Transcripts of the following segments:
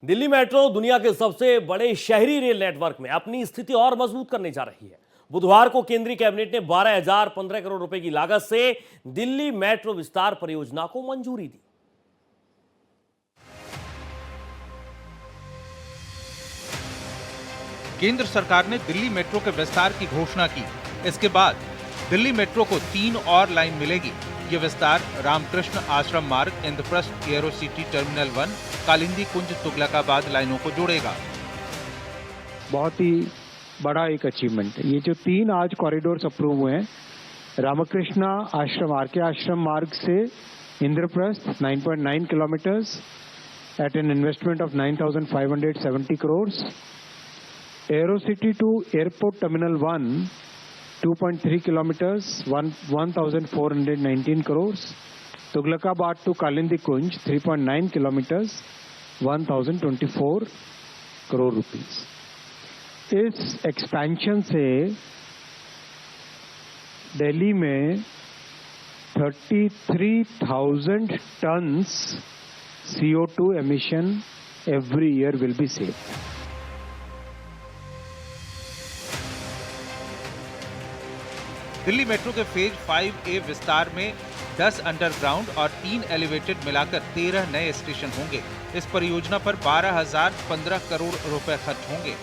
Delhi metro दुनिया के सबसे बड़े शहरी रेल नेटवर्क में अपनी स्थिति और मजबूत करने जा रही है। बुधवार को केंद्रीय कैबिनेट ने 12,015 करोड़ रुपए की लागत से दिल्ली मेट्रो विस्तार परियोजना को मंजूरी दी। केंद्र सरकार ने दिल्ली मेट्रो के विस्तार की घोषणा की। इसके बाद दिल्ली मेट्रो को 3 और लाइन मिलेगी। ये विस्तार Ramakrishna Ashram Marg, Indraprastha Aerocity terminal 1, Kalindi Kunj Tughlakabad लाइनों को जोड़ेगा। बहुत ही बड़ा एक अचीवमेंट है। ये जो 3 आज कॉरिडोर्स अप्रूव हुए हैं, रामकृष्णा आश्रम आरके आश्रम मार्ग से Indraprastha 9.9 kilometres at an investment of 9,570 crore, aerocity to airport terminal 1 2.3 kilometers, 1,419 crores. Tughlakabad to Kalindi Kunj 3.9 kilometers, 1,024 crore rupees. इस एक्सपेंशन से दिल्ली में 33,000 tons CO2 emission every year will be saved. Delhi metro के फेज 5A विस्तार में 10 अंडरग्राउंड और 3 एलिवेटेड मिलाकर 13 नए स्टेशन होंगे। इस परियोजना पर 12,015 करोड़ रुपए खर्च होंगे।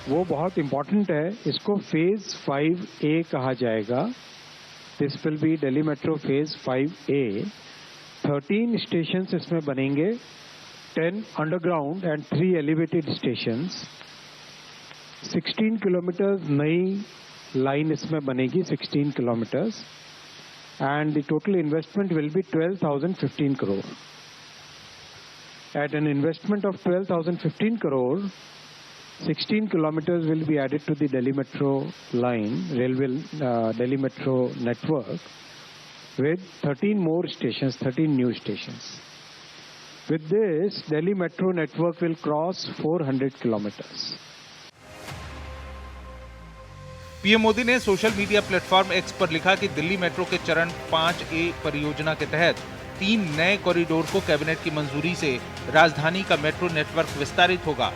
वो बहुत इंपॉर्टेंट है। इसको फेज 5A कहा जाएगा। This will be Delhi metro phase 5A। 13 station इसमें बनेंगे, 10 underground and 3 elevated station. 16 kilometre नई लाइन इसमें बनेगी, 16 kilometres, and the total investment will be 12,015 crore. At an investment of 12,015 crore, 16 kilometers will be added to the Delhi Metro line, Delhi Metro network, with 13 more stations, 13 new stations. With this, Delhi Metro network will cross 400 kilometers. PM Modi ने social media platform x पर लिखा कि Delhi metro के चरण 5A परियोजना के तहत 3 नए कॉरिडोर को कैबिनेट की मंजूरी से राजधानी का मेट्रो नेटवर्क विस्तारित होगा,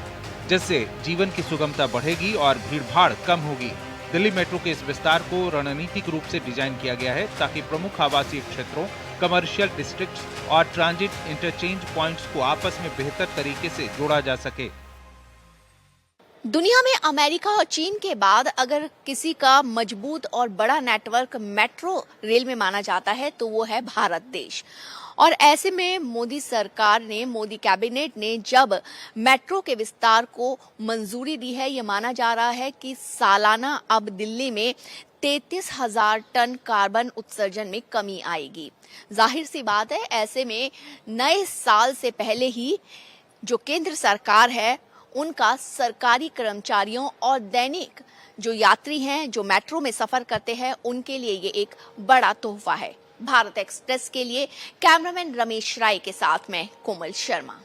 जिससे जीवन की सुगमता बढ़ेगी और भीड़भाड़ कम होगी। दिल्ली मेट्रो के इस विस्तार को रणनीतिक रूप से डिजाइन किया गया है ताकि प्रमुख आवासीय क्षेत्रों, कमर्शियल डिस्ट्रिक्ट्स और ट्रांजिट इंटरचेंज पॉइंट्स को आपस में बेहतर तरीके से जोड़ा जा सके। दुनिया में अमेरिका और चीन के बाद अगर किसी का मजबूत और बड़ा नेटवर्क मेट्रो रेल में माना जाता है तो वो है भारत देश। और ऐसे में मोदी सरकार ने, मोदी कैबिनेट ने जब मेट्रो के विस्तार को मंजूरी दी है, ये माना जा रहा है कि सालाना अब दिल्ली में 33,000 टन कार्बन उत्सर्जन में कमी आएगी। जाहिर सी बात है, ऐसे में नए साल से पहले ही जो केंद्र सरकार है उनका सरकारी कर्मचारियों और दैनिक जो यात्री हैं, जो मेट्रो में सफर करते हैं, उनके लिए ये एक बड़ा तोहफा है। भारत एक्सप्रेस के लिए कैमरामैन रमेश राय के साथ मैं कोमल शर्मा।